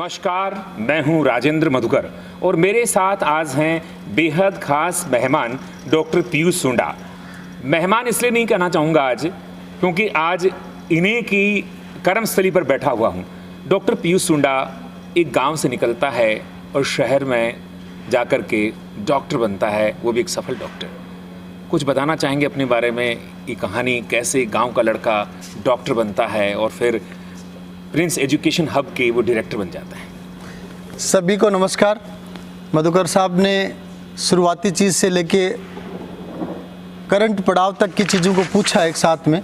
नमस्कार, मैं हूं राजेंद्र मधुकर और मेरे साथ आज हैं बेहद खास मेहमान डॉक्टर पीयूष सुंडा। मेहमान इसलिए नहीं कहना चाहूँगा आज, क्योंकि आज इन्हीं की कर्मस्थली पर बैठा हुआ हूँ। डॉक्टर पीयूष सुंडा एक गांव से निकलता है और शहर में जाकर के डॉक्टर बनता है, वो भी एक सफल डॉक्टर। कुछ बताना चाहेंगे अपने बारे में, ये कहानी कैसे गांव का लड़का डॉक्टर बनता है और फिर प्रिंस एजुकेशन हब के वो डायरेक्टर बन जाता है। सभी को नमस्कार। मधुकर साहब ने शुरुआती चीज़ से लेके करंट पड़ाव तक की चीज़ों को पूछा एक साथ में,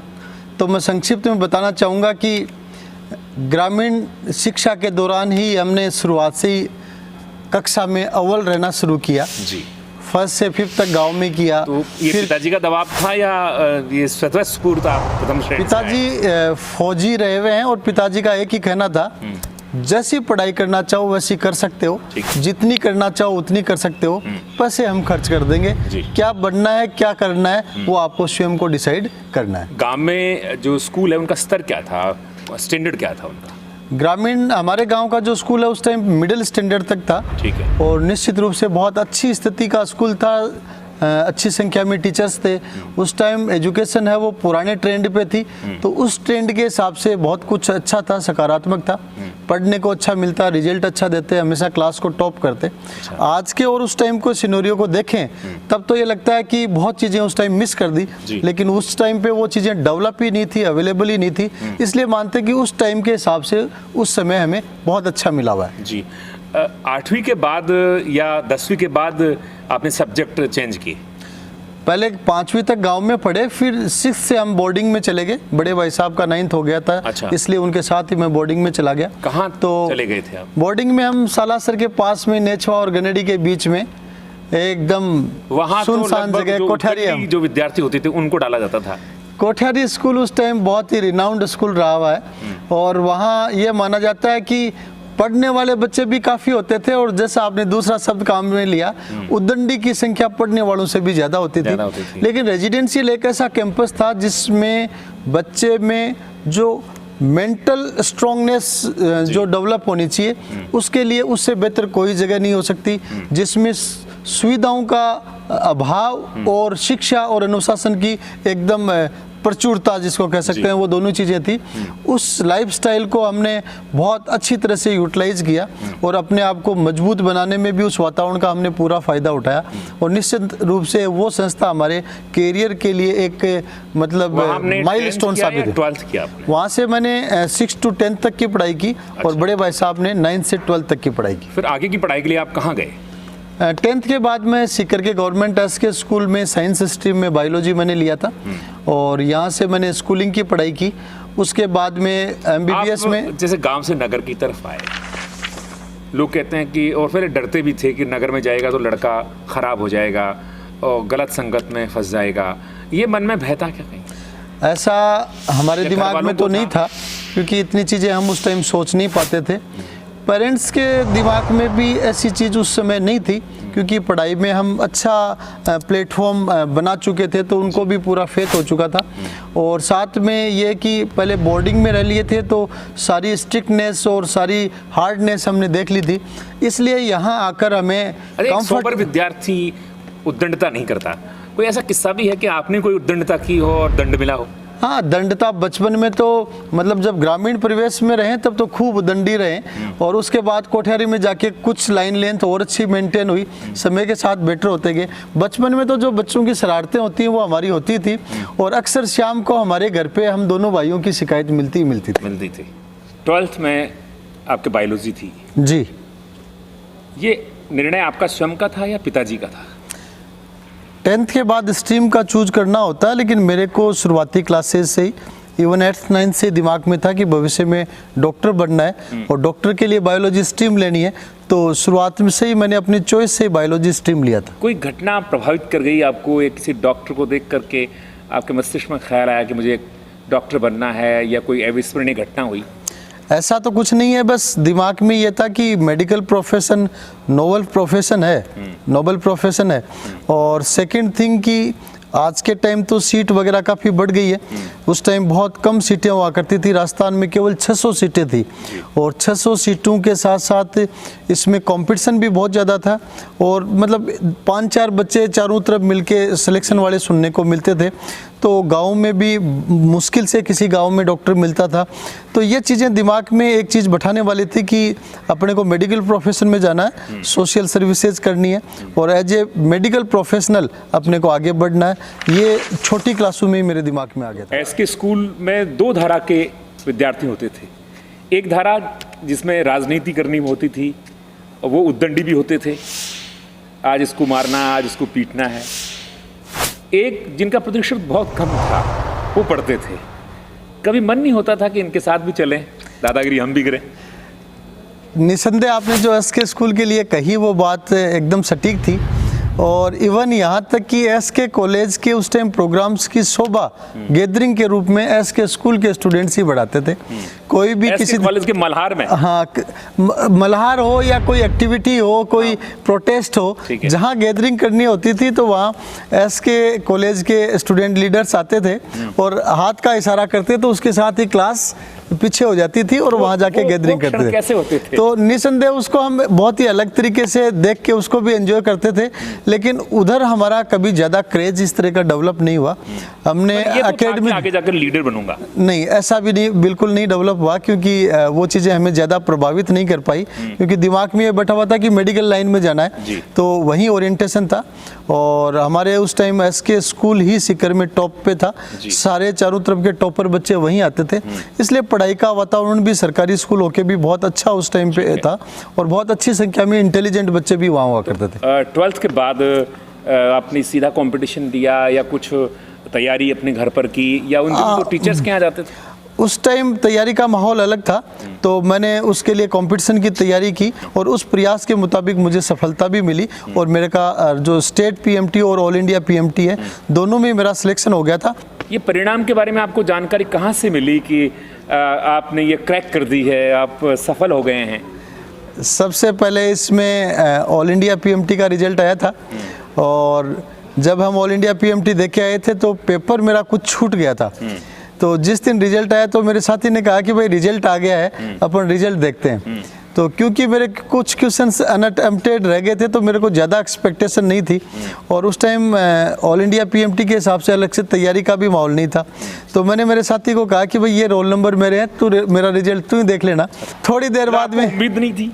तो मैं संक्षिप्त में बताना चाहूँगा कि ग्रामीण शिक्षा के दौरान ही हमने शुरुआत से ही कक्षा में अव्वल रहना शुरू किया जी। फर्स्ट से फिफ्थ तक गांव में किया। तो ये पिताजी का दबाव था या ये स्वतः स्फूर्त था? प्रथम श्रेणी पिताजी फौजी रहे हुए हैं और पिताजी का एक ही कहना था, जैसी पढ़ाई करना चाहो वैसी कर सकते हो, जितनी करना चाहो उतनी कर सकते हो, पैसे हम खर्च कर देंगे, क्या बनना है क्या करना है वो आपको स्वयं को डिसाइड करना है। गांव में जो स्कूल है उनका स्तर क्या था, स्टैंडर्ड क्या था उनका? ग्रामीण हमारे गांव का जो स्कूल है उस टाइम मिडिल स्टैंडर्ड तक था। ठीक है। और निश्चित रूप से बहुत अच्छी स्थिति का स्कूल था, अच्छी संख्या में टीचर्स थे। उस टाइम एजुकेशन है वो पुराने ट्रेंड पे थी, तो उस ट्रेंड के हिसाब से बहुत कुछ अच्छा था, सकारात्मक था, पढ़ने को अच्छा मिलता, रिजल्ट अच्छा देते, हमेशा क्लास को टॉप करते। आज के और उस टाइम को सिनेरियो को देखें तब तो ये लगता है कि बहुत चीज़ें उस टाइम मिस कर दी, लेकिन उस टाइम पे वो चीज़ें डेवलप ही नहीं थी, अवेलेबल ही नहीं थी, इसलिए मानते कि उस टाइम के हिसाब से उस समय हमें बहुत अच्छा मिला हुआ है। जी। 8वीं के बाद या 10वीं के बाद आपने सब्जेक्ट चेंज किए? पहले 5वीं तक गांव में पढ़े, फिर 6th से हम बोर्डिंग में चले गए। बड़े भाई साहब का 9th हो गया था। अच्छा। इसलिए उनके साथ ही मैं बोर्डिंग में चला गया। कहाँ तो चले गए थे आप? बोर्डिंग में हम सालासर के पास में नेछवा और गनेडी के बीच में एकदम वहाँ सुनसान जगह कोठारी, जो विद्यार्थी होते थे उनको डाला जाता था। कोठारी स्कूल उस टाइम बहुत ही रिनाउंड स्कूल रहा हुआ है और वहाँ ये माना जाता है कि पढ़ने वाले बच्चे भी काफ़ी होते थे और जैसा आपने दूसरा शब्द काम में लिया, उद्दंडी की संख्या पढ़ने वालों से भी ज़्यादा होती थी। लेकिन रेजिडेंशियल एक ऐसा कैंपस था जिसमें बच्चे में जो मेंटल स्ट्रांगनेस जो डेवलप होनी चाहिए, उसके लिए उससे बेहतर कोई जगह नहीं हो सकती, जिसमें सुविधाओं का अभाव और शिक्षा और अनुशासन की एकदम प्रचुरता जिसको कह सकते हैं, वो दोनों चीज़ें थी। उस लाइफस्टाइल को हमने बहुत अच्छी तरह से यूटिलाइज किया और अपने आप को मजबूत बनाने में भी उस वातावरण का हमने पूरा फ़ायदा उठाया और निश्चित रूप से वो संस्था हमारे कैरियर के लिए एक मतलब माइलस्टोन साबित है। 12th किया वहाँ से मैंने 6 to 10 तक की पढ़ाई की। और बड़े भाई साहब ने 9th से 12th तक की पढ़ाई की। फिर आगे की पढ़ाई के लिए आप कहाँ गए? 10th के बाद मैं सीकर के गवर्नमेंट एस के स्कूल में साइंस स्ट्रीम में बायोलॉजी मैंने लिया था और यहाँ से मैंने स्कूलिंग की पढ़ाई की। उसके बाद में MBBS में, जैसे गांव से नगर की तरफ आए, लोग कहते हैं कि, और फिर डरते भी थे कि नगर में जाएगा तो लड़का खराब हो जाएगा और गलत संगत में फंस जाएगा, ये मन में भय था क्या कहीं? ऐसा हमारे दिमाग में तो नहीं था, क्योंकि इतनी चीज़ें हम उस टाइम सोच नहीं पाते थे। पेरेंट्स के दिमाग में भी ऐसी चीज़ उस समय नहीं थी, क्योंकि पढ़ाई में हम अच्छा प्लेटफॉर्म बना चुके थे, तो उनको भी पूरा फेथ हो चुका था। और साथ में ये कि पहले बोर्डिंग में रह लिए थे तो सारी स्ट्रिक्टनेस और सारी हार्डनेस हमने देख ली थी, इसलिए यहाँ आकर हमें कंफर्ट। विद्यार्थी उद्दंडता नहीं करता, कोई ऐसा किस्सा भी है कि आपने कोई उद्दंडता की हो और दंड मिला हो? हाँ, दंडता बचपन में तो मतलब जब ग्रामीण परिवेश में रहें तब तो खूब दंडी रहे और उसके बाद कोठारी में जाके कुछ लाइन लेंथ और अच्छी मेंटेन हुई, समय के साथ बेटर होते गए। बचपन में तो जो बच्चों की शरारतें होती हैं वो हमारी होती थी और अक्सर शाम को हमारे घर पे हम दोनों भाइयों की शिकायत मिलती थी। 12th में आपके बायोलॉजी थी जी। ये निर्णय आपका स्वयं का था या पिताजी का था? 10th के बाद स्ट्रीम का चूज करना होता है, लेकिन मेरे को शुरुआती क्लासेस से ही इवन 8th 9th से दिमाग में था कि भविष्य में डॉक्टर बनना है और डॉक्टर के लिए बायोलॉजी स्ट्रीम लेनी है, तो शुरुआत में से ही मैंने अपनी चॉइस से बायोलॉजी स्ट्रीम लिया था। कोई घटना प्रभावित कर गई आपको, एक किसी डॉक्टर को देख करके आपके मस्तिष्क में ख्याल आया कि मुझे डॉक्टर बनना है, या कोई अविस्मरणीय घटना हुई? ऐसा तो कुछ नहीं है, बस दिमाग में ये था कि मेडिकल प्रोफेशन नोबल प्रोफेशन है और सेकंड थिंग कि आज के टाइम तो सीट वगैरह काफ़ी बढ़ गई है, उस टाइम बहुत कम सीटें हुआ करती थी, राजस्थान में केवल 600 सीटें थी और 600 सीटों के साथ साथ इसमें कंपटीशन भी बहुत ज़्यादा था और मतलब 5-4 बच्चे चारों तरफ मिलके सिलेक्शन वाले सुनने को मिलते थे। तो गांव में भी मुश्किल से किसी गांव में डॉक्टर मिलता था। तो ये चीज़ें दिमाग में एक चीज़ बैठाने वाली थी कि अपने को मेडिकल प्रोफेशन में जाना है, सोशल सर्विसेज करनी है और एज ए मेडिकल प्रोफेशनल अपने को आगे बढ़ना है। ये छोटी क्लासों में ही मेरे दिमाग में आ गया था। एसके स्कूल में 2 धारा के विद्यार्थी होते थे। एक धारा जिसमें राजनीति करनी होती थी और वो उद्दंडी भी होते थे, आज इसको मारना, आज इसको पीटना है। एक जिनका प्रतिशत बहुत कम था, वो पढ़ते थे। कभी मन नहीं होता था कि इनके साथ भी चलें, दादागिरी हम भी करें? निसंदेह आपने जो एसके स्कूल के लिए कही वो बात एकदम सटीक थी और इवन यहाँ तक कि एसके कॉलेज के उस टाइम प्रोग्राम्स की शोभा गैदरिंग के रूप में एसके स्कूल के स्टूडेंट्स ही बढ़ाते थे। कोई भी किसी कॉलेज के मल्हार में, हाँ, मल्हार हो या कोई एक्टिविटी हो, कोई प्रोटेस्ट हो, जहाँ गैदरिंग करनी होती थी तो वहाँ एसके कॉलेज के स्टूडेंट लीडर्स आते थे और हाथ का इशारा करते तो उसके साथ ही क्लास पीछे हो जाती थी और वहाँ जाके गैदरिंग करते थे। कैसे होते थे? तो निसंदेह उसको हम बहुत ही अलग तरीके से देख के उसको भी एंजॉय करते थे, लेकिन उधर हमारा कभी ज़्यादा क्रेज इस तरह का डेवलप नहीं हुआ। हमने एकेडमी आगे जाकर लीडर बनूंगा, नहीं, ऐसा भी नहीं, बिल्कुल नहीं डेवलप हुआ क्योंकि वो चीज़ें हमें ज़्यादा प्रभावित नहीं कर पाई क्योंकि दिमाग में ये बैठा हुआ था कि मेडिकल लाइन में जाना है, तो वही ओरिएंटेशन था। और हमारे उस टाइम एसके स्कूल ही सीकर में टॉप पे था, सारे चारों तरफ के टॉपर बच्चे वहीं आते थे, इसलिए पढ़ाई का वातावरण भी सरकारी स्कूल होके भी बहुत अच्छा उस टाइम पे था और बहुत अच्छी संख्या में इंटेलिजेंट बच्चे भी वहाँ हुआ करते थे। 12th के बाद आपने सीधा कंपटीशन दिया या कुछ तैयारी अपने घर पर की या उन तो टीचर्स के यहाँ जाते थे? उस टाइम तैयारी का माहौल अलग था, तो मैंने उसके लिए कंपटीशन की तैयारी की और उस प्रयास के मुताबिक मुझे सफलता भी मिली और मेरे का जो स्टेट पीएमटी और ऑल इंडिया पीएमटी है, दोनों में मेरा सिलेक्शन हो गया था। ये परिणाम के बारे में आपको जानकारी कहाँ से मिली कि आपने ये क्रैक कर दी है, आप सफल हो गए हैं? सबसे पहले इसमें ऑल इंडिया पीएमटी का रिजल्ट आया था और जब हम ऑल इंडिया पीएमटी देख के आए थे तो पेपर मेरा कुछ छूट गया था। तो जिस दिन रिजल्ट आया तो मेरे साथी ने कहा कि भाई रिजल्ट आ गया है, अपन रिजल्ट देखते हैं। तो क्योंकि मेरे कुछ क्वेश्चंस अनअटेम्प्टेड रह गए थे तो मेरे को ज़्यादा एक्सपेक्टेशन नहीं थी और उस टाइम ऑल इंडिया पीएमटी के हिसाब से अलग से तैयारी का भी माहौल नहीं था। तो मैंने मेरे साथी को कहा कि भाई ये रोल नंबर मेरे हैं, तू मेरा रिजल्ट तू ही देख लेना। थोड़ी देर बाद में उम्मीद नहीं थी?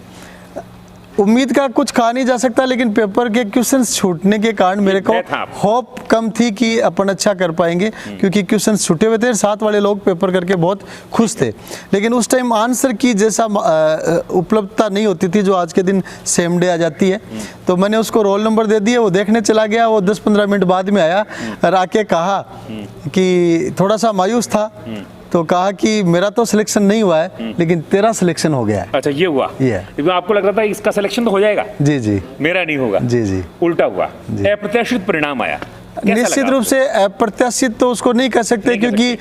उम्मीद का कुछ कहा नहीं जा सकता, लेकिन पेपर के क्वेश्चंस छूटने के कारण मेरे को होप कम थी कि अपन अच्छा कर पाएंगे क्योंकि क्वेश्चंस छूटे हुए थे। साथ वाले लोग पेपर करके बहुत खुश थे, लेकिन उस टाइम आंसर की जैसा उपलब्धता नहीं होती थी जो आज के दिन सेम डे आ जाती है। तो मैंने उसको रोल नंबर दे दिया, वो देखने चला गया। वो 10-15 मिनट बाद में आया और आके कहा कि थोड़ा सा मायूस था, तो कहा कि मेरा तो सिलेक्शन नहीं हुआ है लेकिन तेरा सिलेक्शन हो गया है। अच्छा, ये हुआ? ये आपको लग रहा था इसका सिलेक्शन तो हो जाएगा? जी जी, मेरा नहीं होगा। जी जी, उल्टा हुआ, अप्रत्याशित परिणाम आया। निश्चित रूप से अप्रत्याशित तो उसको नहीं कह सकते क्योंकि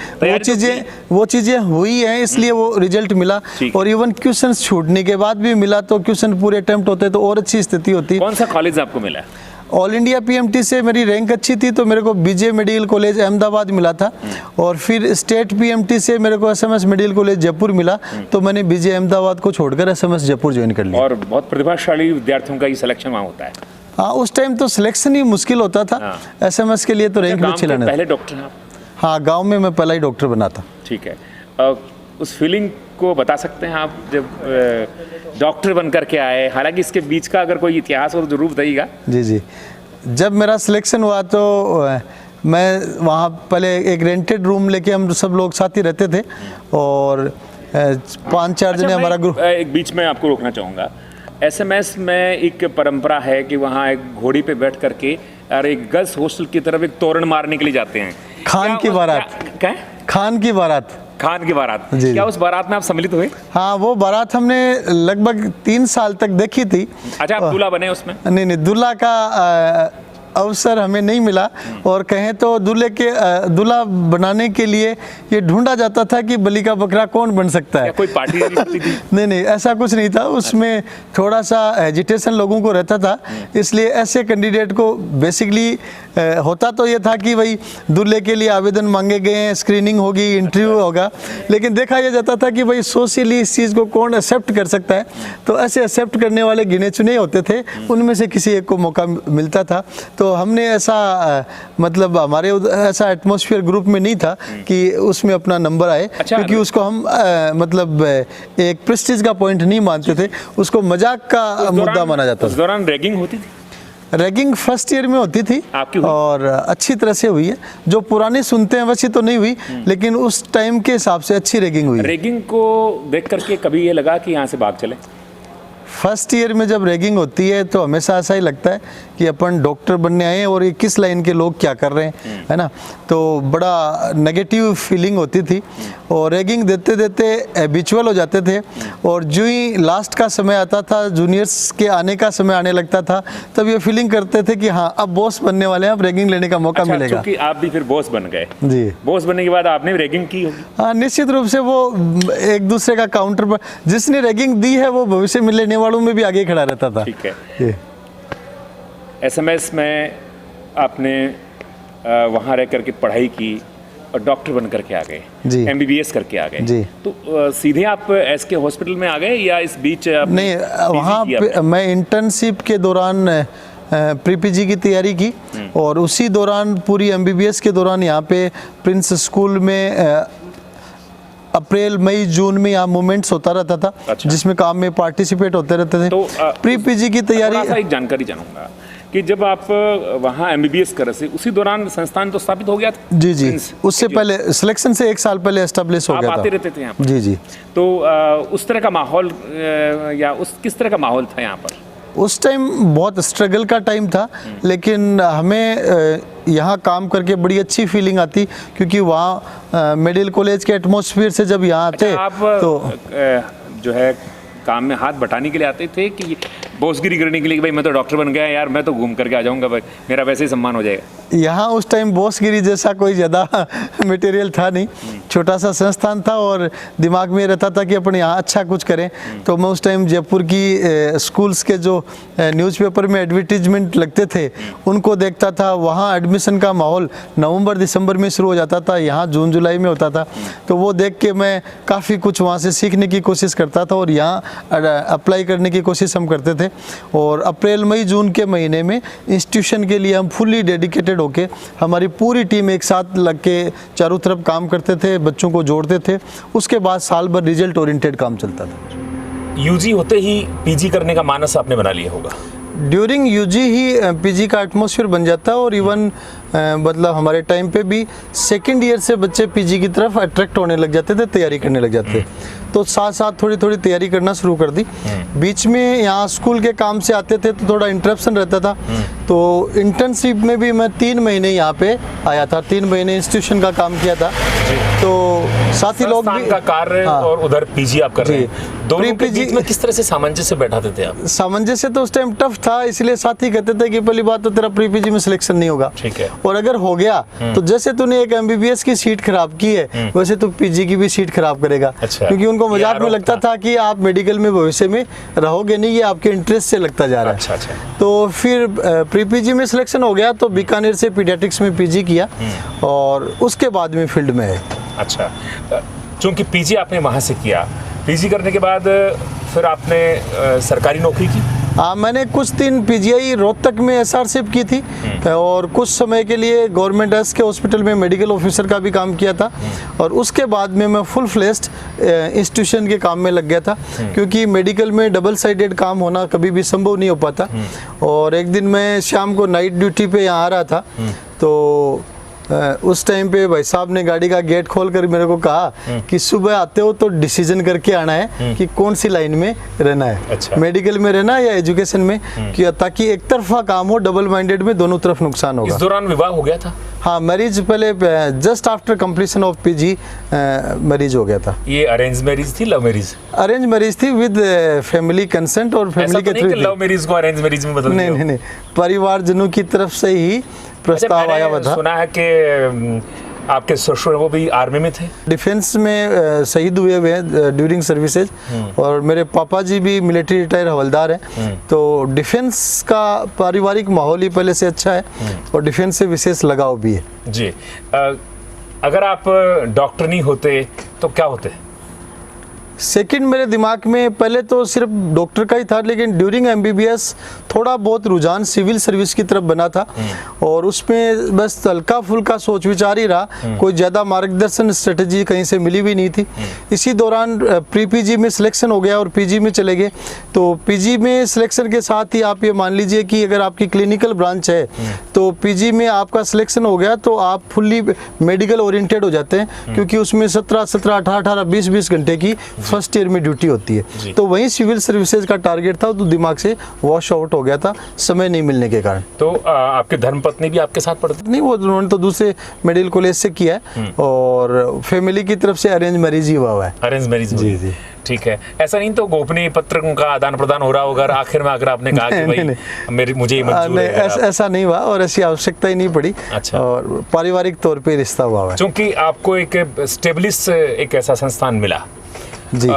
वो चीजें हुई हैं, इसलिए वो रिजल्ट मिला। और इवन क्वेश्चन छूटने के बाद भी मिला, तो क्वेश्चन पूरे अटेम्प्ट होते तो और अच्छी स्थिति होती। कौन सा कॉलेज आपको मिला? ऑल इंडिया पीएमटी से मेरी रैंक अच्छी थी तो मेरे को बीजे मेडिकल कॉलेज अहमदाबाद मिला था और फिर स्टेट पीएमटी से मेरे को एसएमएस मेडिकल कॉलेज जयपुर मिला, तो मैंने बीजे अहमदाबाद को छोड़कर एसएमएस जयपुर ज्वाइन कर लिया। और बहुत प्रतिभाशाली विद्यार्थियों का ये सिलेक्शन वहाँ होता है। हाँ, उस टाइम तो सिलेक्शन ही मुश्किल होता था। एसएमएस के लिए तो रैंक भी अच्छी लाना। पहले डॉक्टर हैं आप? हाँ, गाँव में मैं पहला ही डॉक्टर बना था। ठीक है, उस फीलिंग को बता सकते हैं आप जब डॉक्टर बन करके आए? हालांकि इसके बीच का अगर कोई इतिहास हो तो जरूर बताइएगा। जी जी, जब मेरा सिलेक्शन हुआ तो मैं वहाँ पहले एक रेंटेड रूम लेके हम सब लोग साथ ही रहते थे और 5-4 जने हमारा ग्रुप। एक बीच में आपको रोकना चाहूँगा। एसएमएस में एक परंपरा है कि वहाँ एक घोड़ी पे बैठ करके और एक गर्ल्स हॉस्टल की तरफ एक तोरण मारने के लिए जाते हैं। खान की बारात। क्या? खान की बारात। खान की बारात। क्या उस बारात में आप सम्मिलित हुए? हाँ, वो बारात हमने लगभग 3 साल तक देखी थी। अच्छा, आप दूल्हा बने उसमें? नहीं, दूल्हा का अवसर हमें नहीं मिला, और कहें तो दूल्हा बनाने के लिए ये ढूंढा जाता था कि बलि का बकरा कौन बन सकता है। कोई पार्टी नहीं होती थी? नहीं, ऐसा कुछ नहीं था। उसमें थोड़ा सा एजिटेशन लोगों को रहता था, इसलिए ऐसे कैंडिडेट को बेसिकली होता तो ये था कि भाई दूल्हे के लिए आवेदन मांगे गए हैं, स्क्रीनिंग होगी, इंटरव्यू होगा, लेकिन देखा यह जाता था कि भाई सोशली इस चीज़ को कौन एक्सेप्ट कर सकता है। तो ऐसे एक्सेप्ट करने वाले गिने चुने होते थे, उनमें से किसी एक को मौका मिलता था। तो हमने ऐसा मतलब हमारे ऐसा एटमॉस्फेयर ग्रुप में नहीं था कि उसमें अपना नंबर आए। अच्छा, क्योंकि उसको हम मतलब एक प्रेस्टीज का पॉइंट नहीं मानते थे, उसको मजाक का मुद्दा माना जाता उस था। दौरान रैगिंग होती थी? रैगिंग फर्स्ट ईयर में होती थी, आपकी हुई? और अच्छी तरह से हुई है। जो पुरानी सुनते हैं वैसी तो नहीं हुई, लेकिन उस टाइम के हिसाब से अच्छी रैगिंग हुई। रैगिंग को देख करके कभी ये लगा कि यहाँ से भाग चले? फर्स्ट ईयर में जब रैगिंग होती है तो हमेशा ऐसा ही लगता है कि अपन डॉक्टर बनने आए हैं और ये किस लाइन के लोग क्या कर रहे हैं, है ना। तो बड़ा नेगेटिव फीलिंग होती थी, और रैगिंग देते देते हैबिचुअल हो जाते थे। और जो ही लास्ट का समय आता था, जूनियर्स के आने का समय आने लगता था, तब ये फीलिंग करते थे कि हाँ अब बॉस बनने वाले हैं, अब रैगिंग लेने का मौका मिलेगा। क्योंकि आप भी फिर बॉस बन गए। जी, बॉस बनने के बाद आपने रैगिंग की होगी? हाँ, निश्चित रूप से वो एक दूसरे का काउंटर पर जिसने रैगिंग दी है वो भविष्य में लेने वालों में भी आगे खड़ा रहता था। ठीक है। ये एसएमएस में आपने वहाँ रह करके पढ़ाई की और डॉक्टर बन करके आ गए, जी। एमबीबीएस करके आ गए। जी। तो सीधे आप एसके हॉस्पिटल में आ गए या इस बीच नहीं, वहाँ पे मैं इंटर्नशिप के दौरान प्री पीजी की तैयारी की, और उसी दौरान पूरी एमबीबीएस के दौरान यहाँ पे प्रिंस स्कूल में अप्रैल मई जून में यहाँ मूवमेंट्स होता रहता था। अच्छा। जिसमें काम में पार्टिसिपेट होते रहते थे। तो प्री पीजी की तैयारी, थोड़ा सा एक जानकारी जानूंगा कि जब आप वहाँ एमबीबीएस कर रहे थे उसी दौरान संस्थान तो स्थापित हो गया था? जी जी, प्रिंस उससे पहले सिलेक्शन से 1 साल पहले एस्टेब्लिश हो आप गया था। आते रहते थे यहाँ पर? जी जी। तो उस तरह का माहौल या उस किस तरह का माहौल था यहाँ पर? उस टाइम बहुत स्ट्रगल का टाइम था, लेकिन हमें यहाँ काम करके बड़ी अच्छी फीलिंग आती, क्योंकि वहाँ मेडिकल कॉलेज के एटमॉस्फेयर से जब यहाँ आते आप तो जो है काम में हाथ बटाने के लिए आते थे कि बॉसगिरी करने के लिए कि भाई मैं तो डॉक्टर बन गया यार, मैं तो घूम करके आ जाऊंगा, भाई मेरा वैसे ही सम्मान हो जाएगा? यहाँ उस टाइम बॉसगिरी जैसा कोई ज़्यादा मटेरियल था नहीं, छोटा सा संस्थान था, और दिमाग में रहता था कि अपन यहाँ अच्छा कुछ करें। तो मैं उस टाइम जयपुर की स्कूल्स के जो न्यूज़पेपर में एडवर्टीजमेंट लगते थे उनको देखता था। वहाँ एडमिशन का माहौल नवंबर दिसंबर में शुरू हो जाता था, यहाँ जून जुलाई में होता था। तो वो देख के मैं काफ़ी कुछ वहाँ से सीखने की कोशिश करता था, और यहाँ अप्लाई करने की कोशिश हम करते थे। और अप्रैल मई जून के महीने में इंस्टीट्यूशन के लिए हम फुल्ली डेडिकेटेड होके हमारी पूरी टीम एक साथ लग के चारों तरफ काम करते थे, बच्चों को जोड़ते थे। उसके बाद साल भर रिजल्ट ओरिएंटेड काम चलता था। यूजी होते ही पीजी करने का मानस आपने बना लिया होगा? ड्यूरिंग यूजी ही पीजी का एटमॉस्फेयर बन जाता है, और इवन मतलब हमारे टाइम पे भी सेकंड ईयर से बच्चे पीजी की तरफ अट्रैक्ट होने लग जाते थे, तैयारी करने लग जाते थे। तो साथ साथ थोड़ी थोड़ी तैयारी करना शुरू कर दी। बीच में यहाँ स्कूल के काम से आते थे तो थोड़ा इंटरप्शन रहता था। तो इंटर्नशिप में भी मैं 3 महीने यहाँ पे आया था, 3 महीने इंस्टीट्यूशन का काम किया था। तो साथी लोग भी का कार्य, हाँ, और उधर पीजी आप कर रहे हैं, दोनों के बीच में किस तरह से सामंजस्य बैठाते थे आप? सामंजस्य तो उस टाइम टफ था, इसलिए साथी कहते थे कि पहली बात तो तेरा प्री पीजी में सिलेक्शन नहीं होगा। ठीक है। और अगर हो गया तो जैसे तूने एक एमबीबीएस की सीट खराब की है वैसे तू पीजी की भी सीट खराब करेगा। अच्छा। क्योंकि उनको मजाक में लगता था कि आप मेडिकल में भविष्य में रहोगे नहीं, ये आपके इंटरेस्ट से लगता जा रहा है। अच्छा। तो फिर प्री पीजी में सिलेक्शन हो गया, तो बीकानेर से पीडियाट्रिक्स में पीजी किया, और उसके बाद में फील्ड में है। अच्छा, चूंकि पीजी आपने वहाँ से किया, पीजी करने के बाद फिर आपने सरकारी नौकरी की? हाँ, मैंने कुछ दिन पीजीआई रोहतक में एसआरशिप की थी, और कुछ समय के लिए गवर्नमेंट एस के हॉस्पिटल में मेडिकल ऑफिसर का भी काम किया था। और उसके बाद में मैं फुल फ्लेस्ड इंस्टीट्यूशन के काम में लग गया था, क्योंकि मेडिकल में डबल साइडेड काम होना कभी भी संभव नहीं हो पाता। और एक दिन मैं शाम को नाइट ड्यूटी पे यहाँ आ रहा था, तो उस टाइम पे भाई साहब ने गाड़ी का गेट खोल कर मेरे को कहा कि सुबह आते हो तो डिसीजन करके आना है कि कौन सी लाइन में रहना है, अच्छा। मेडिकल में रहना है या एजुकेशन में, कि ताकि एक तरफा काम हो, डबल माइंडेड में दोनों तरफ नुकसान होगा। इस दौरान विवाह हो गया था? हाँ, मैरिज पहले just after completion of PG marriage हो गया था। ये अरेंज मैरिज थी, लव मैरिज? अरेंज मैरिज थी विद फैमिली कंसेंट और फैमिली के थ्रू। लव मैरिज को अरेंज मैरिज में बदल दिया? नहीं, परिवारजनों की तरफ से ही प्रस्ताव आया हुआ था। सुना है कि आपके ससुर वो भी आर्मी में थे? डिफेंस में शहीद हुए हैं ड्यूरिंग सर्विसेज, और मेरे पापा जी भी मिलिट्री रिटायर हवलदार हैं। तो डिफेंस का पारिवारिक माहौल ही पहले से अच्छा है और डिफेंस से विशेष लगाव भी है जी। अगर आप डॉक्टर नहीं होते तो क्या होते? सेकंड मेरे दिमाग में पहले तो सिर्फ डॉक्टर का ही था, लेकिन ड्यूरिंग एमबीबीएस थोड़ा बहुत रुझान सिविल सर्विस की तरफ बना था, और उसमें बस हल्का फुल्का सोच विचार ही रहा, कोई ज़्यादा मार्गदर्शन स्ट्रेटजी कहीं से मिली भी नहीं थी। इसी दौरान प्री पीजी में सिलेक्शन हो गया और पीजी में चले गए। तो पीजी में सिलेक्शन के साथ ही आप ये मान लीजिए कि अगर आपकी क्लिनिकल ब्रांच है तो पीजी में आपका सिलेक्शन हो गया तो आप फुल्ली मेडिकल ओरिएंटेड हो जाते हैं, क्योंकि उसमें 17, 18, 20 घंटे की फर्स्ट ईयर में ड्यूटी होती है। तो वहीं सिविल सर्विसेज का टारगेट था, तो दिमाग से वॉश आउट हो गया था समय नहीं मिलने के कारण। तो आपके धर्मपत्नी भी आपके साथ पढ़ती? नहीं, वो उन्होंने तो दूसरे मेडिकल कॉलेज से किया है, और फैमिली की तरफ से अरेंज मैरिज ही हुआ है। Arrange marriage? जी। ठीक है। ऐसा नहीं तो गोपनीय पत्र का आदान प्रदान हो रहा होगा, आखिर में अगर आपने कहा कि भाई मुझे मंजूर है? ऐसा नहीं हुआ और ऐसी आवश्यकता ही नहीं पड़ी। अच्छा। और पारिवारिक तौर पे रिश्ता हुआ है, क्योंकि आपको एक स्टेब्लिश एक ऐसा संस्थान मिला जी।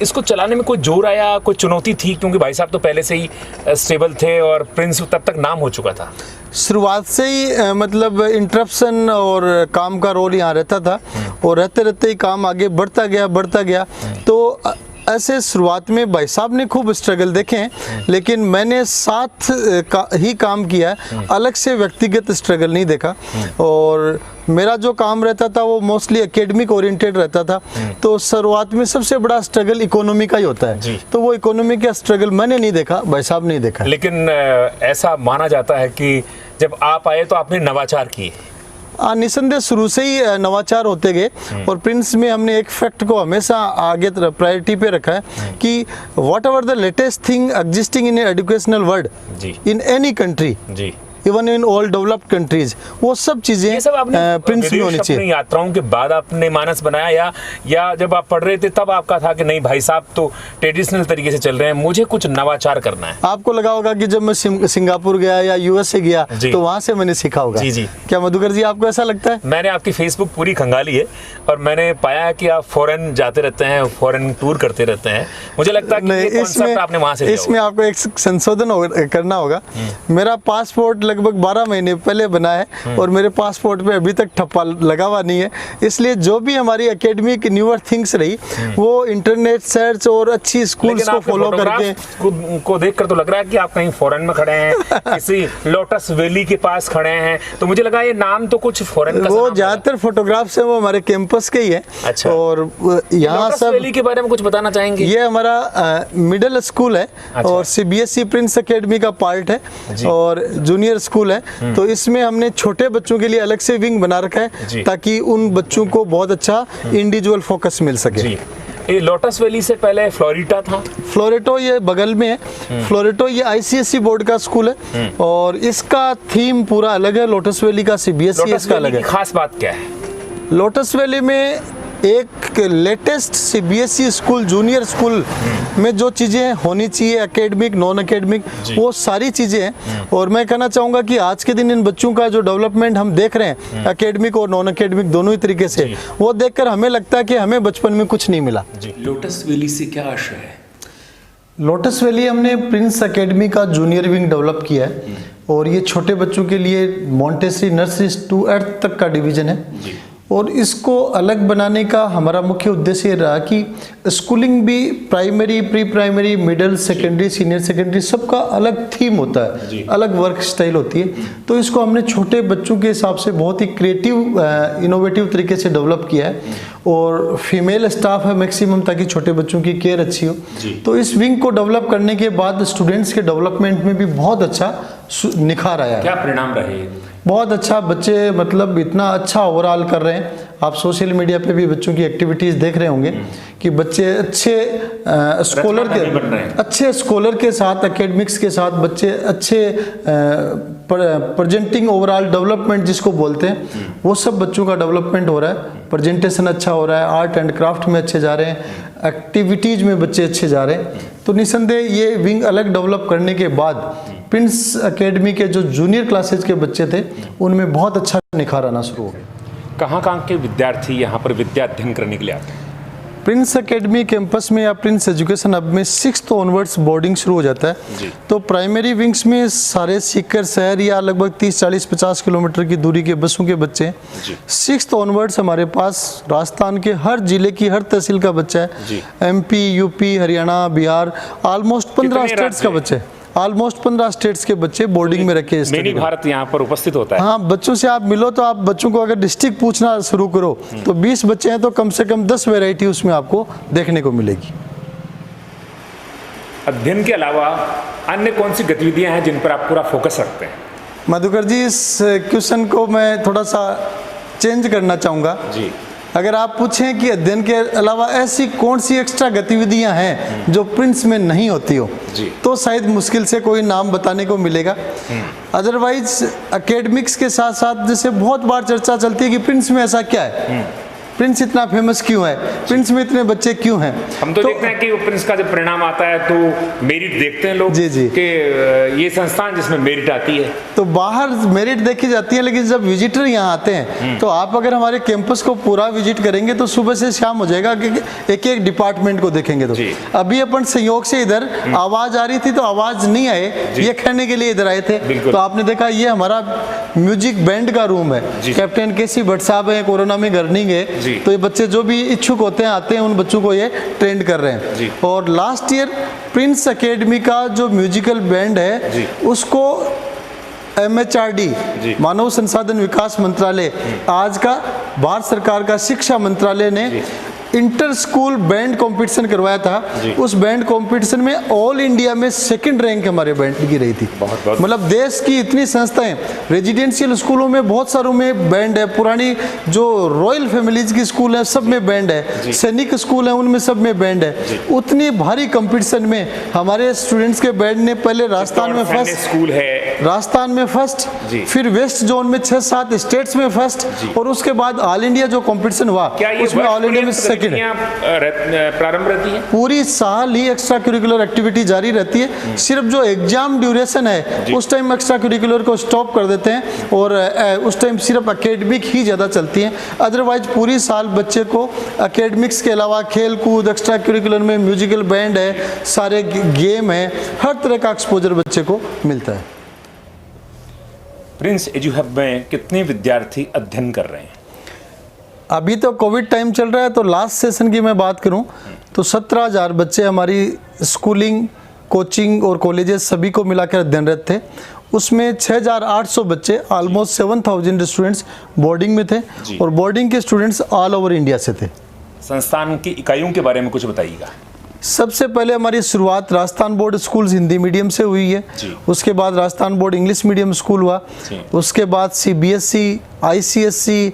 इसको चलाने में कोई जोर आया, कोई चुनौती थी? क्योंकि भाई साहब तो पहले से ही स्टेबल थे और प्रिंस तब तक नाम हो चुका था। शुरुआत से ही मतलब इंटरप्शन और काम का रोल यहाँ रहता था, और रहते रहते ही काम आगे बढ़ता गया। तो ऐसे शुरुआत में भाई साहब ने खूब स्ट्रगल देखे हैं, लेकिन मैंने साथ ही काम किया है, अलग से व्यक्तिगत स्ट्रगल नहीं देखा। और मेरा जो काम रहता था वो मोस्टली एकेडमिक ओरिएंटेड रहता था। तो शुरुआत में सबसे बड़ा स्ट्रगल इकोनॉमी का ही होता है, तो वो इकोनॉमी का स्ट्रगल मैंने नहीं देखा, भाई साहब नहीं देखा। लेकिन ऐसा माना जाता है कि जब आप आए तो आपने नवाचार किए। निसंदेह शुरू से ही नवाचार होते गए, और प्रिंस में हमने एक फैक्ट को हमेशा आगे प्रायोरिटी पे रखा है कि what ever the latest thing existing in educational world in any country, even in all developed countries, वो सब चीजें प्रिंस में होनी चाहिए। यात्राओं के बाद आपने मानस बनाया या जब आप पढ़ रहे थे तब आपका था कि नहीं भाई साहब तो ट्रेडिशनल तरीके से चल रहे हैं, मुझे कुछ नवाचार करना है? आपको लगा होगा कि जब मैं सिंगापुर गया या यूएसए गया तो वहां से मैंने सीखा होगा। जी। क्या मधुकर जी, आपको ऐसा लगता है? मैंने आपकी फेसबुक पूरी खंगाली है और मैंने पाया है कि आप फॉरेन जाते रहते हैं, फॉरेन टूर करते रहते हैं। मुझे लगता है कि ये कॉन्सेप्ट आपने वहां से इसमें आपको एक संशोधन करना होगा। मेरा पासपोर्ट लगभग 12 महीने पहले बना है और मेरे पासपोर्ट पे अभी तक ठप्पा लगा हुआ नहीं है, इसलिए जो भी हमारी एकेडमिक न्यूअर थिंग्स रही वो इंटरनेट सर्च और अच्छी स्कूल्स को फॉलो करके को देखकर तो लग रहा है कि आप कहीं फॉरेन में खड़े हैं, किसी लोटस वैली के पास खड़े हैं, तो मुझे लगा ये नाम तो कुछ फॉरेन का। वो ज्यादातर फोटोग्राफ्स है वो हमारे कैंपस के ही है। अच्छा। और यहाँ सब वैली के बारे में कुछ बताना चाहेंगे? ये हमारा मिडिल स्कूल है। अच्छा। और सीबीएसई प्रिंस एकेडमी का पार्ट है और जूनियर स्कूल है। तो इसमें हमने छोटे बच्चों के लिए अलग से विंग बना रखा है ताकि उन बच्चों को बहुत अच्छा इंडिविजुअल फोकस मिल सके। ये लोटस वैली से पहले फ्लोरिटा था। फ्लोरेटो ये बगल में है। फ्लोरेटो ये आईसीएसई बोर्ड का स्कूल है और इसका थीम पूरा अलग है। लोटस वैली का सीबीएसई इसका अलग है। खास बात क्या है? लोटस वैली में एक latest CBSE school junior school में जो चीज़ें होनी चाहिए, एकेडमिक नॉन एकेडमिक, वो सारी चीज़ें हैं। और मैं कहना चाहूँगा कि आज के दिन इन बच्चों का जो डेवलपमेंट हम देख रहे हैं एकेडमिक और नॉन एकेडमिक दोनों ही तरीके से, वो देखकर हमें लगता है कि हमें बचपन में कुछ नहीं मिला। लोटस वैली से क्या आशय है? लोटस वैली हमने प्रिंस एकेडमी का जूनियर विंग डेवलप किया है और ये छोटे बच्चों के लिए मॉन्टेसरी नर्सरी टू 8th तक का डिवीज़न है। और इसको अलग बनाने का हमारा मुख्य उद्देश्य ये रहा कि स्कूलिंग भी primary, pre primary, middle, secondary, senior secondary सबका अलग थीम होता है, अलग वर्क स्टाइल होती है। तो इसको हमने छोटे बच्चों के हिसाब से बहुत ही क्रिएटिव इनोवेटिव तरीके से डेवलप किया है और फीमेल स्टाफ है मैक्सिमम ताकि छोटे बच्चों की केयर अच्छी हो। तो इस विंग को डेवलप करने के बाद स्टूडेंट्स के डेवलपमेंट में भी बहुत अच्छा निखार आया है। क्या परिणाम रहे? बहुत अच्छा, बच्चे मतलब इतना अच्छा ओवरऑल कर रहे हैं। आप सोशल मीडिया पे भी बच्चों की एक्टिविटीज़ देख रहे होंगे कि बच्चे अच्छे स्कॉलर के साथ, एकेडमिक्स के साथ बच्चे अच्छे प्रेजेंटिंग ओवरऑल डेवलपमेंट जिसको बोलते हैं, वो सब बच्चों का डेवलपमेंट हो रहा है। प्रेजेंटेशन अच्छा हो रहा है, आर्ट एंड क्राफ्ट में अच्छे जा रहे हैं, एक्टिविटीज़ में बच्चे अच्छे जा रहे हैं। तो निसंदेह ये विंग अलग डेवलप करने के बाद प्रिंस एकेडमी के जो जूनियर क्लासेज के बच्चे थे उनमें बहुत अच्छा निखार आना शुरू हो गया। कहाँ के विद्यार्थी यहाँ पर विद्या अध्ययन करने के लिए आते हैं? प्रिंस एकेडमी कैंपस में या प्रिंस एजुकेशन हब में 6th ऑनवर्ड्स बोर्डिंग शुरू हो जाता है। तो प्राइमरी विंग्स में सारे सीकर शहर या लगभग 30, 40, 50 किलोमीटर की दूरी के बसों के बच्चे हैं। 6th ऑनवर्ड्स हमारे पास राजस्थान के हर जिले की हर तहसील का बच्चा है। MP, UP, Haryana, Bihar, almost 15 states का बच्चा है। ऑलमोस्ट 15 स्टेट्स के बच्चे बोर्डिंग में रखे हैं। मिनी भारत यहाँ पर उपस्थित होता है। हाँ, बच्चों से आप मिलो तो आप बच्चों को अगर डिस्ट्रिक्ट पूछना शुरू करो तो 20 बच्चे हैं तो कम से कम 10 वैरायटी उसमें आपको देखने को मिलेगी। अध्ययन के अलावा अन्य कौन सी गतिविधियां हैं जिन पर आप पूरा फोकस रखते हैं? मधुकर जी, इस क्वेश्चन को मैं थोड़ा सा चेंज करना चाहूँगा जी। अगर आप पूछें कि अध्ययन के अलावा ऐसी कौन सी एक्स्ट्रा गतिविधियां हैं जो प्रिंस में नहीं होती हो, तो शायद मुश्किल से कोई नाम बताने को मिलेगा। अदरवाइज एकेडमिक्स के साथ साथ जैसे बहुत बार चर्चा चलती है कि प्रिंस में ऐसा क्या है, प्रिंस इतना फेमस क्यों है, प्रिंस में इतने बच्चे क्यों हैं। हम तो देखते हैं कि वो प्रिंस का जब परिणाम आता है तो मेरिट देखते हैं लोग जी जी कि ये संस्थान जिसमें मेरिट आती है, तो बाहर मेरिट देखी जाती है, लेकिन जब विजिटर यहाँ आते हैं तो आप अगर हमारे कैंपस को पूरा विजिट करेंगे तो सुबह से शाम हो जाएगा कि एक एक डिपार्टमेंट को देखेंगे। तो अभी अपन संयोग से इधर आवाज आ रही थी तो आवाज नहीं आए, ये कहने के लिए इधर आए थे। तो आपने देखा ये हमारा म्यूजिक बैंड का रूम है, कैप्टन KC भट्ट साहब है, कोरोना में गर्निंग है, तो ये बच्चे जो भी इच्छुक होते हैं आते हैं, उन बच्चों को ये ट्रेंड कर रहे हैं। और लास्ट ईयर प्रिंस एकेडमी का जो म्यूजिकल बैंड है उसको MHRD मानव संसाधन विकास मंत्रालय, आज का भारत सरकार का शिक्षा मंत्रालय ने इंटर स्कूल बैंड कंपटीशन करवाया था। उस बैंड कंपटीशन में ऑल इंडिया में 2nd रैंक हमारे बैंड की रही थी। मतलब देश की इतनी संस्थाएं, रेजिडेंशियल स्कूलों में बहुत सारों में बैंड है, पुरानी जो रॉयल फैमिलीज की स्कूल है सब में बैंड है, सैनिक स्कूल है उनमें सब में बैंड है। उतनी भारी कंपटीशन में हमारे स्टूडेंट्स के बैंड ने पहले राजस्थान में फर्स्ट स्कूल है, राजस्थान में फर्स्ट, फिर वेस्ट जोन में 6-7 स्टेट्स में फर्स्ट, और उसके बाद ऑल इंडिया जो कंपटीशन हुआ उसमें ऑल इंडिया में 2nd प्रारंभ रहती है। पूरी साल ही एक्स्ट्रा करिकुलर एक्टिविटी जारी रहती है। सिर्फ जो एग्जाम ड्यूरेशन है उस टाइम एक्स्ट्रा करिकुलर को स्टॉप कर देते हैं और उस टाइम सिर्फ एकेडमिक ही ज़्यादा चलती है। अदरवाइज पूरी साल बच्चे को एकेडमिक्स के अलावा खेल कूद, एक्स्ट्रा करिकुलर में म्यूजिकल बैंड है, सारे गेम है, हर तरह का एक्सपोजर बच्चे को मिलता है। प्रिंस एजू हब में कितने विद्यार्थी अध्ययन कर रहे हैं? अभी तो कोविड टाइम चल रहा है, तो लास्ट सेशन की मैं बात करूं तो 17,000 बच्चे हमारी स्कूलिंग, कोचिंग और कॉलेजेस सभी को मिलाकर अध्ययनरत थे। उसमें 6,800 बच्चे, ऑलमोस्ट 7,000 स्टूडेंट्स बोर्डिंग में थे और बोर्डिंग के स्टूडेंट्स ऑल ओवर इंडिया से थे। संस्थान की इकाइयों के बारे में कुछ बताइएगा। सबसे पहले हमारी शुरुआत Rajasthan board schools Hindi medium से हुई है, उसके बाद Rajasthan board English medium school हुआ, उसके बाद CBSE, ICSE,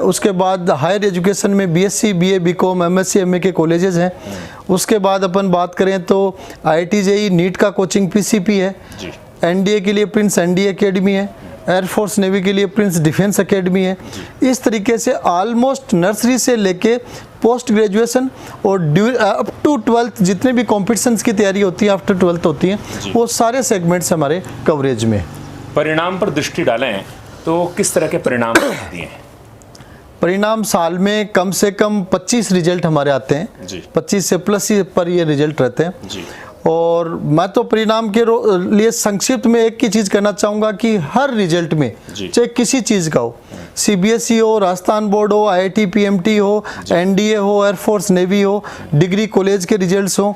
उसके बाद हायर एजुकेशन में BSc, BA, BCom, MSc, MA के कॉलेजेस हैं। उसके बाद अपन बात करें तो IIT JEE नीट का कोचिंग PCP है, NDA के लिए प्रिंस NDA एकेडमी है, एयरफोर्स नेवी के लिए प्रिंस डिफेंस एकेडमी है। इस तरीके से ऑलमोस्ट नर्सरी से लेके पोस्ट ग्रेजुएशन और अप टू 12th जितने भी कॉम्पिटिशन्स की तैयारी होती है, आफ्टर 12th होती है, वो सारे सेगमेंट्स हमारे कवरेज में। परिणाम पर दृष्टि डालें तो किस तरह के परिणाम दिए हैं? परिणाम साल में कम से कम 25 रिजल्ट हमारे आते हैं, 25 से प्लस पर ये रिजल्ट रहते हैं। और मैं तो परिणाम के लिए संक्षिप्त में एक ही चीज़ कहना चाहूँगा कि हर रिजल्ट में, चाहे किसी चीज़ का हो, CBSE हो, राजस्थान बोर्ड हो, IIT PMT हो, NDA हो, एयरफोर्स नेवी हो, डिग्री कॉलेज के रिजल्ट्स हो,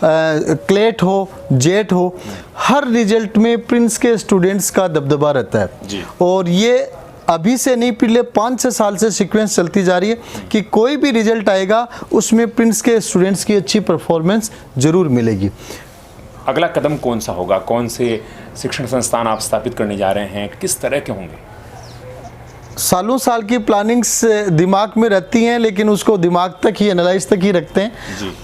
क्लेट हो, जेट हो, हर रिजल्ट में प्रिंस के स्टूडेंट्स का दबदबा रहता है। और ये अभी से नहीं, पिछले 5-6 साल से सीक्वेंस चलती जा रही है कि कोई भी रिजल्ट आएगा उसमें प्रिंस के स्टूडेंट्स की अच्छी परफॉर्मेंस जरूर मिलेगी। अगला कदम कौन सा होगा? कौन से शिक्षण संस्थान आप स्थापित करने जा रहे हैं? किस तरह के होंगे? सालों साल की प्लानिंग्स दिमाग में रहती हैं, लेकिन उसको दिमाग तक ही, एनालाइज तक ही रखते हैं।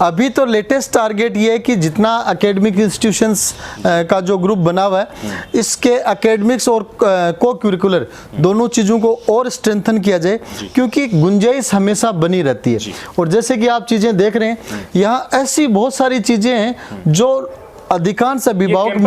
अभी तो लेटेस्ट टारगेट ये है कि जितना एकेडमिक इंस्टीट्यूशंस का जो ग्रुप बना हुआ है, इसके एकेडमिक्स और को करिकुलर दोनों चीज़ों को और स्ट्रेंथन किया जाए, क्योंकि गुंजाइश हमेशा बनी रहती है। और जैसे कि आप चीज़ें देख रहे हैं, यहाँ ऐसी बहुत सारी चीज़ें हैं जो अधिकांश अभिभावक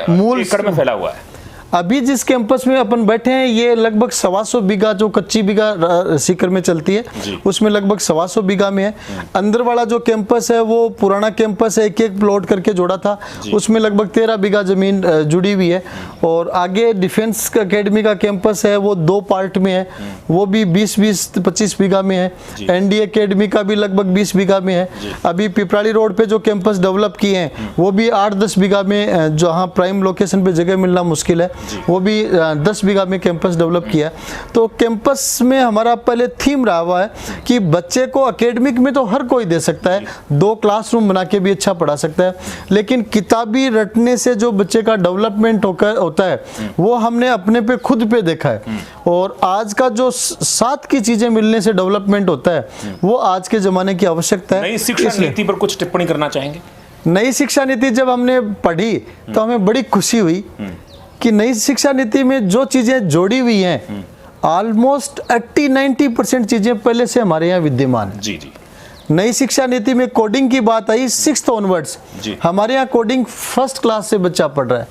मूल एकड़ में फैला हुआ है। अभी जिस कैंपस में अपन बैठे हैं, ये लगभग 125 बीघा जो कच्ची बीघा सीकर में चलती है, उसमें लगभग 125 बीघा में है। अंदर वाला जो कैंपस है वो पुराना कैंपस है, एक एक प्लॉट करके जोड़ा था, उसमें लगभग 13 बीघा जमीन जुड़ी हुई है। और आगे डिफेंस अकेडमी का कैंपस है, वो 2 पार्ट में है, वो भी 20-25 बीघा में है। एनडी अकेडमी का भी लगभग 20 बीघा में है। अभी पिपराली रोड पे जो कैंपस डेवलप किए हैं वो भी 8-10 बीघा में, जहाँ प्राइम लोकेशन पे जगह मिलना मुश्किल है, वो भी 10 बीघा में कैंपस डेवलप किया। तो कैंपस में हमारा पहले थीम रहा हुआ है कि बच्चे को एकेडमिक में तो हर कोई दे सकता है, 2 क्लासरूम बना के भी अच्छा पढ़ा सकता है, लेकिन किताबी रटने से जो बच्चे का डेवलपमेंट होता है वो हमने अपने पे खुद पे देखा है। और आज का जो साथ की चीजें मिलने से डेवलपमेंट होता है, वो आज के जमाने की आवश्यकता है। नई शिक्षा नीति पर कुछ टिप्पणी करना चाहेंगे? नई शिक्षा नीति जब हमने पढ़ी तो हमें बड़ी खुशी हुई कि नई शिक्षा नीति में जो चीजें जोड़ी हुई हैं, ऑलमोस्ट 80-90% चीजें पहले से हमारे यहाँ विद्यमान है। जी। नई शिक्षा नीति में कोडिंग की बात आई 6th ऑनवर्ड्स, हमारे यहाँ कोडिंग 1st क्लास से बच्चा पढ़ रहा है।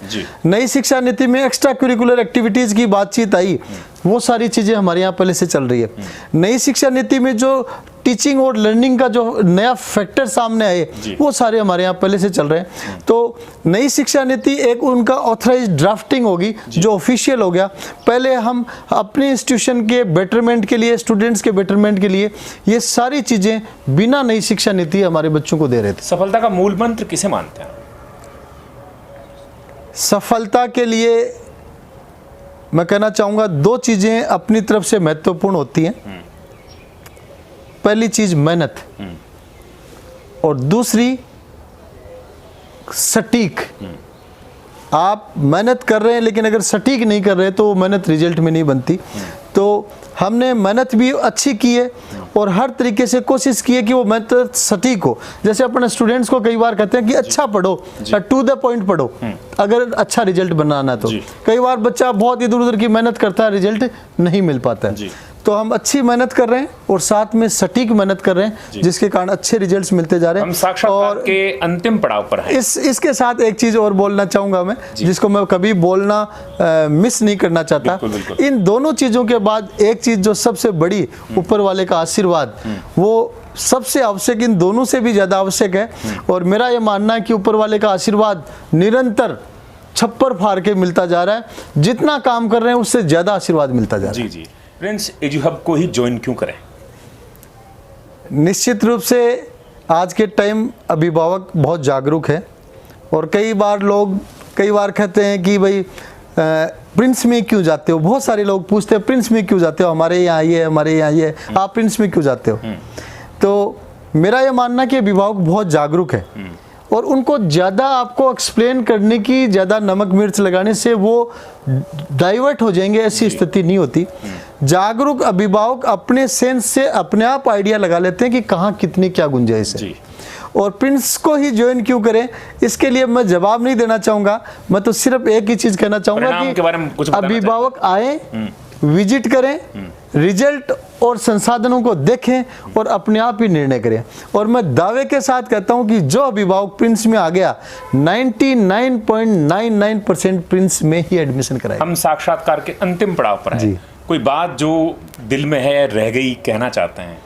नई शिक्षा नीति में एक्स्ट्रा करिकुलर एक्टिविटीज की बातचीत आई, वो सारी चीजें हमारे यहाँ पहले से चल रही है। नई शिक्षा नीति में जो टीचिंग और लर्निंग का जो नया फैक्टर सामने आए, वो सारे हमारे यहाँ पहले से चल रहे हैं। तो नई शिक्षा नीति एक उनका ऑथराइज ड्राफ्टिंग होगी जो ऑफिशियल हो गया। पहले हम अपने इंस्टीट्यूशन के बेटरमेंट के लिए, स्टूडेंट्स के बेटरमेंट के लिए ये सारी चीजें बिना नई शिक्षा नीति हमारे बच्चों को दे रहे थे। सफलता का मूल मंत्र किसे मानते हैं? सफलता के लिए मैं कहना चाहूँगा 2 चीज़ें अपनी तरफ से महत्वपूर्ण होती हैं। पहली चीज़ मेहनत, और दूसरी सटीक। आप मेहनत कर रहे हैं लेकिन अगर सटीक नहीं कर रहे तो मेहनत रिजल्ट में नहीं बनती। तो हमने मेहनत भी अच्छी की है और हर तरीके से कोशिश की है कि वो मेहनत सटीक हो। जैसे अपने स्टूडेंट्स को कई बार कहते हैं कि अच्छा पढ़ो, टू द पॉइंट पढ़ो, अगर अच्छा रिजल्ट बनाना है तो। कई बार बच्चा बहुत इधर उधर की मेहनत करता है, रिजल्ट नहीं मिल पाता है। तो हम अच्छी मेहनत कर रहे हैं और साथ में सटीक मेहनत कर रहे हैं, जिसके कारण अच्छे रिजल्ट्स मिलते जा रहे हैं। हम साक्षात्कार के अंतिम पड़ाव पर हैं। इसके साथ एक चीज और बोलना चाहूंगा मैं, जिसको मैं कभी बोलना मिस नहीं करना चाहता। बिल्कुल। इन दोनों चीजों के बाद एक चीज जो सबसे बड़ी, ऊपर वाले का आशीर्वाद, वो सबसे आवश्यक, इन दोनों से भी ज्यादा आवश्यक है। और मेरा ये मानना है कि ऊपर वाले का आशीर्वाद निरंतर छप्पर फाड़ के मिलता जा रहा है। जितना काम कर रहे हैं उससे ज्यादा आशीर्वाद मिलता जा रहा है। जी। प्रिंस एजुहब को ही ज्वाइन क्यों करें? निश्चित रूप से आज के टाइम अभिभावक बहुत जागरूक है, और कई बार कहते हैं कि भाई प्रिंस में क्यों जाते हो। बहुत सारे लोग पूछते हैं प्रिंस में क्यों जाते हो, हमारे यहाँ ये, हमारे यहाँ ये, आप प्रिंस में क्यों जाते हो। तो मेरा ये मानना कि अभिभावक बहुत जागरूक है, और उनको ज़्यादा आपको एक्सप्लेन करने की, ज़्यादा नमक मिर्च लगाने से वो डाइवर्ट हो जाएंगे, ऐसी स्थिति नहीं होती। जागरूक अभिभावक अपने सेंस से अपने आप आइडिया लगा लेते हैं कि कहाँ कितनी क्या गुंजाइश है। और प्रिंस को ही ज्वाइन क्यों करें, इसके लिए मैं जवाब नहीं देना चाहूँगा। मैं तो सिर्फ एक ही चीज़ कहना चाहूँगा कि अभिभावक आए, विजिट करें, रिजल्ट और संसाधनों को देखें और अपने आप ही निर्णय करें। और मैं दावे के साथ कहता हूं कि जो अभिभावक प्रिंस में आ गया, 99.99% प्रिंस में ही एडमिशन कराए। हम साक्षात्कार के अंतिम पड़ाव पर हैं। कोई बात जो दिल में है, रह गई, कहना चाहते हैं?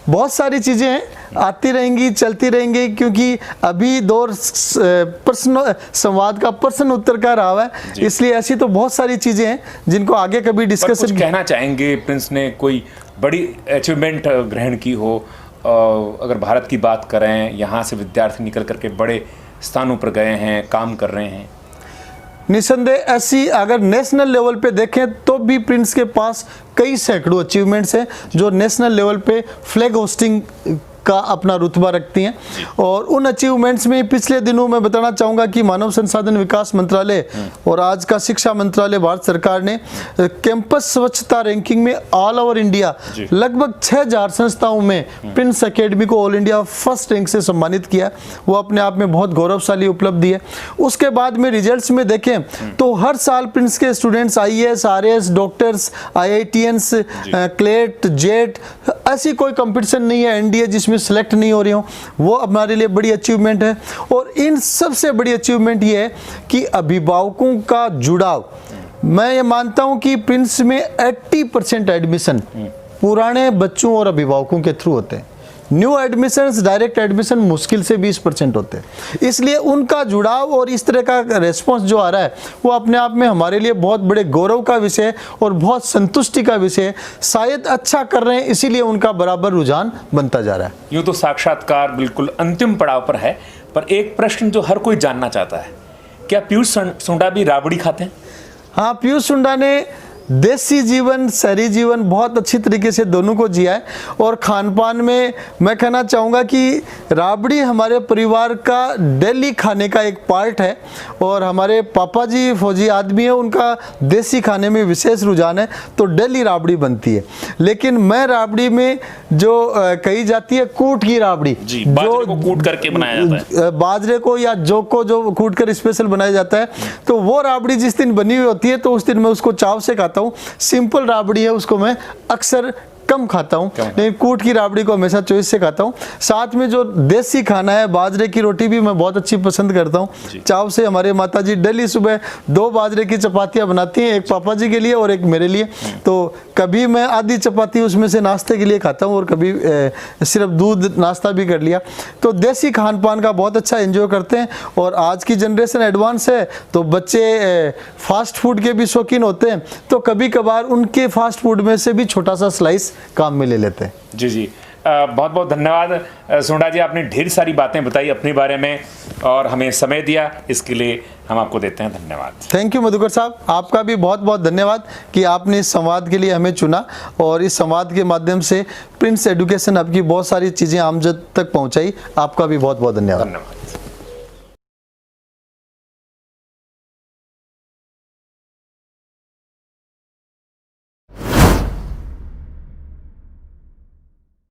बहुत सारी चीज़ें हैं, आती रहेंगी, चलती रहेंगी, क्योंकि अभी दौर प्रश्न संवाद का, प्रश्न उत्तर का रहा है, इसलिए ऐसी तो बहुत सारी चीज़ें हैं जिनको आगे कभी डिस्कशन। कहना चाहेंगे प्रिंस ने कोई बड़ी अचीवमेंट ग्रहण की हो, अगर भारत की बात करें, यहाँ से विद्यार्थी निकल करके बड़े स्थानों पर गए हैं, काम कर रहे हैं? निसंदेह ऐसी अगर नेशनल लेवल पे देखें तो भी प्रिंस के पास कई सैकड़ों अचीवमेंट्स हैं जो नेशनल लेवल पे फ्लैग होस्टिंग का अपना रुतबा रखती हैं। और उन अचीवमेंट्स में पिछले दिनों मैं बताना चाहूँगा कि मानव संसाधन विकास मंत्रालय और आज का शिक्षा मंत्रालय भारत सरकार ने कैंपस स्वच्छता रैंकिंग में ऑल ओवर इंडिया लगभग 6000 संस्थाओं में प्रिंस एकेडमी को ऑल इंडिया फर्स्ट रैंक से सम्मानित किया। वो अपने आप में बहुत गौरवशाली उपलब्धि है। उसके बाद में रिजल्ट्स में देखें तो हर साल प्रिंस के students IAS, RAS, doctors, IITians, CLAT, JET, ऐसी कोई कंपटीशन नहीं है NDA जिसमें सेलेक्ट नहीं हो रही हो। वो हमारे लिए बड़ी अचीवमेंट है। और इन सबसे बड़ी अचीवमेंट ये है कि अभिभावकों का जुड़ाव। मैं ये मानता हूँ कि प्रिंस में 80% एडमिशन पुराने बच्चों और अभिभावकों के थ्रू होते हैं। न्यू एडमिशन्स, डायरेक्ट एडमिशन मुश्किल से 20% होते हैं। इसलिए उनका जुड़ाव और इस तरह का रेस्पॉन्स जो आ रहा है वो अपने आप में हमारे लिए बहुत बड़े गौरव का विषय है और बहुत संतुष्टि का विषय है। शायद अच्छा कर रहे हैं इसीलिए उनका बराबर रुझान बनता जा रहा है। यूँ तो साक्षात्कार बिल्कुल अंतिम पड़ाव पर है, पर एक प्रश्न जो हर कोई जानना चाहता है, क्या पीयूष सुंडा भी राबड़ी खाते हैं? हाँ, पीयूष सुंडा ने देसी जीवन, शहरी जीवन बहुत अच्छी तरीके से दोनों को जिया है। और खान पान में मैं कहना चाहूँगा कि राबड़ी हमारे परिवार का डेली खाने का एक पार्ट है। और हमारे पापा जी फौजी आदमी है, उनका देसी खाने में विशेष रुझान है, तो डेली राबड़ी बनती है। लेकिन मैं राबड़ी में जो कही जाती है कूट की राबड़ी, बाजरे को कूट करके बनाया जाता है, बाजरे को या जौ को जो कूट कर स्पेशल बनाया जाता है, तो वो राबड़ी जिस दिन बनी हुई होती है तो उस दिन मैं उसको चाव से खाता हूँ। सिंपल राबड़ी है उसको मैं अक्सर कम खाता हूँ, लेकिन कूट की राबड़ी को हमेशा चॉइस से खाता हूँ। साथ में जो देसी खाना है, बाजरे की रोटी भी मैं बहुत अच्छी पसंद करता हूँ चाव से। हमारे माताजी डेली सुबह 2 बाजरे की चपातियाँ बनाती हैं, एक पापा जी के लिए और एक मेरे लिए। तो कभी मैं आधी चपाती उसमें से नाश्ते के लिए खाता हूँ और कभी सिर्फ दूध नाश्ता भी कर लिया। तो देसी खान पान का बहुत अच्छा एंजॉय करते हैं। और आज की जनरेशन एडवांस है तो बच्चे फास्ट फूड के भी शौकीन होते हैं, तो कभी कभार उनके फास्ट फूड में से भी छोटा सा स्लाइस काम में ले लेते हैं। जी बहुत बहुत धन्यवाद सुंडा जी, आपने ढेर सारी बातें बताई अपने बारे में और हमें समय दिया, इसके लिए हम आपको देते हैं धन्यवाद। थैंक यू मधुकर साहब, आपका भी बहुत बहुत धन्यवाद कि आपने इस संवाद के लिए हमें चुना और इस संवाद के माध्यम से प्रिंस एजुकेशन आपकी बहुत सारी चीज़ें आमजन तक पहुंचाई। आपका भी बहुत बहुत धन्यवाद।